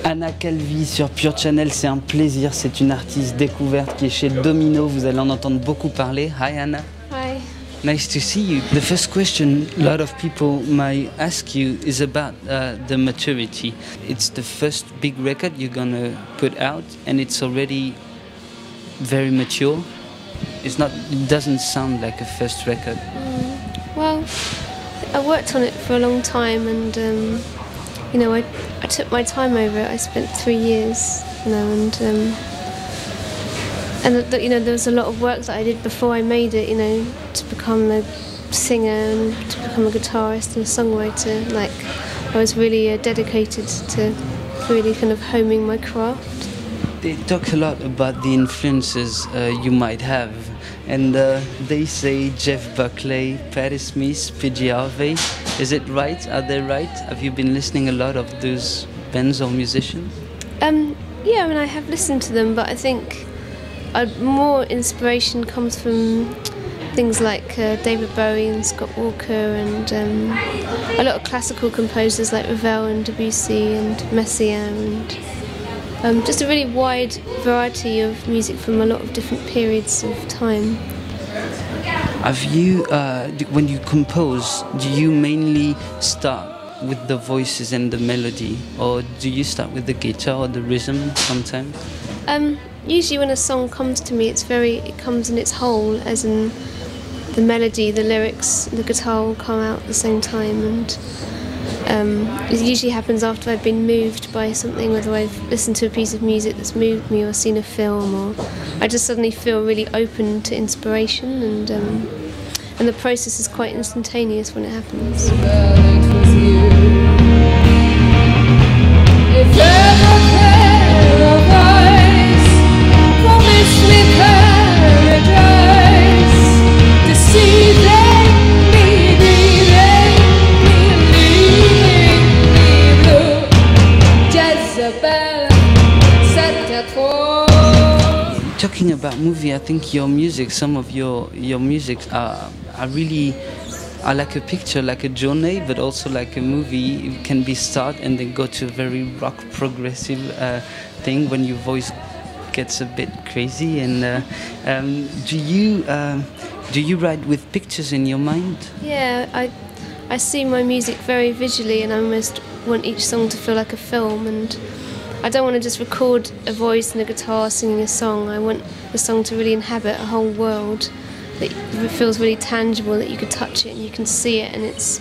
Anna Calvi sur PUREchannel, c'est un plaisir, c'est une artiste découverte qui est chez Domino, vous allez en entendre beaucoup parler. Hi Anna. Hi. Nice to see you. The first question a lot of people might ask you is about the maturity. It's the first big record you're gonna put out and it's already very mature. It doesn't sound like a first record. Well, I worked on it for a long time and you know, I took my time over it. I spent 3 years, you know, and you know, there was a lot of work that I did before I made it, you know, to become a singer and to become a guitarist and a songwriter. Like, I was really dedicated to really kind of homing my craft. They talk a lot about the influences you might have, and they say Jeff Buckley, Patti Smith, PG Harvey. Is it right? Are they right? Have you been listening a lot of those bands or musicians? Yeah, I mean, I have listened to them, but I think more inspiration comes from things like David Bowie and Scott Walker and a lot of classical composers like Ravel and Debussy and Messiaen and just a really wide variety of music from a lot of different periods of time. Have you, when you compose, do you mainly start with the voices and the melody, or do you start with the guitar or the rhythm sometimes? Usually when a song comes to me, it comes in its whole, as in the melody, the lyrics, the guitar will come out at the same time, and it usually happens after I've been moved by something, whether I've listened to a piece of music that's moved me or seen a film, or I just suddenly feel really open to inspiration, and the process is quite instantaneous when it happens. Talking about movie, I think your music, some of your music are really like a picture, like a journey, but also like a movie. It can be start and then go to a very rock progressive thing when your voice gets a bit crazy. And do you write with pictures in your mind? Yeah, I see my music very visually, and I almost want each song to feel like a film, and I don't want to just record a voice and a guitar singing a song. I want the song to really inhabit a whole world that feels really tangible, that you can touch it and you can see it, and it's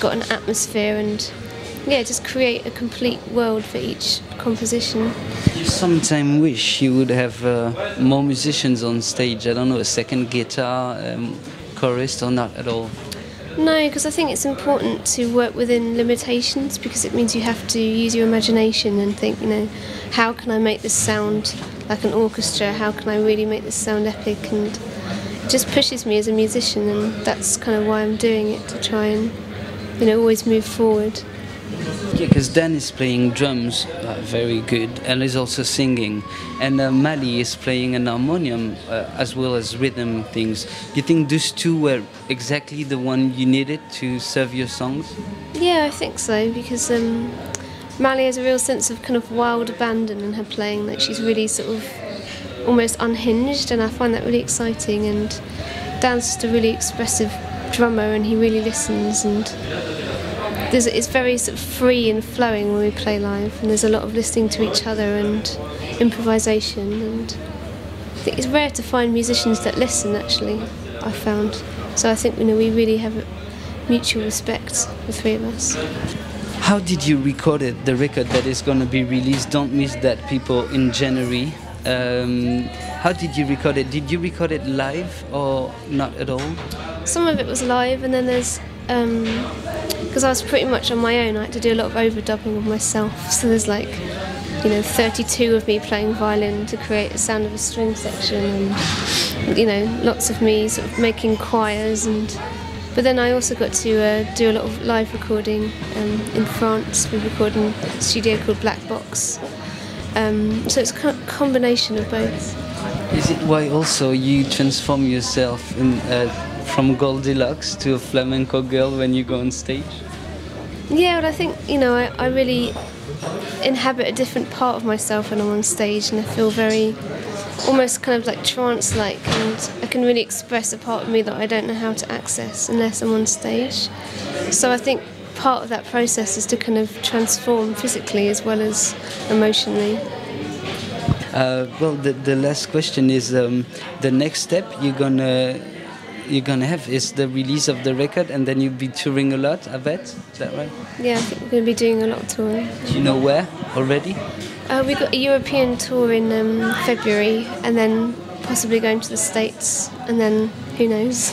got an atmosphere, and yeah, just create a complete world for each composition. You sometimes wish you would have more musicians on stage, I don't know, a second guitar, chorus, or not at all? No, because I think it's important to work within limitations, because it means you have to use your imagination and think, you know, how can I make this sound like an orchestra? How can I really make this sound epic? And it just pushes me as a musician, and that's kind of why I'm doing it, to try and, you know, always move forward. Yeah, because Dan is playing drums, very good, and is also singing, and Mali is playing an harmonium as well as rhythm things. Do you think those two were exactly the one you needed to serve your songs? Yeah, I think so, because Mali has a real sense of kind of wild abandon in her playing, like she's really sort of almost unhinged, and I find that really exciting. And Dan's just a really expressive drummer, and he really listens, and it's very sort of free and flowing when we play live, and there's a lot of listening to each other and improvisation, and I think it's rare to find musicians that listen, actually, I found. So I think, you know, we really have a mutual respect, the three of us. How did you record it, the record that is going to be released, Don't Miss That, people, in January? How did you record it? Did you record it live or not at all? Some of it was live, and then there's because I was pretty much on my own, I had to do a lot of overdubbing of myself. So there's like, you know, 32 of me playing violin to create the sound of a string section, and, you know, lots of me sort of making choirs. But then I also got to do a lot of live recording in France. We recorded in a studio called Black Box. So it's a combination of both. Is it why also you transform yourself in, from Goldilocks to a flamenco girl when you go on stage? Yeah, but I think, you know, I really inhabit a different part of myself when I'm on stage, and I feel very, almost kind of like trance-like, and I can really express a part of me that I don't know how to access unless I'm on stage. So I think part of that process is to kind of transform physically as well as emotionally. Well, the last question is the next step you're gonna have is the release of the record, and then you'll be touring a lot, I bet. Is that right? Yeah, I think we're going to be doing a lot of touring. Do you know where already? We've got a European tour in February, and then possibly going to the States, and then who knows.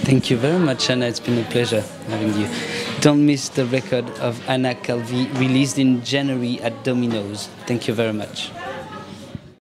Thank you very much, Anna. It's been a pleasure having you. Don't miss the record of Anna Calvi, released in January at Domino's. Thank you very much.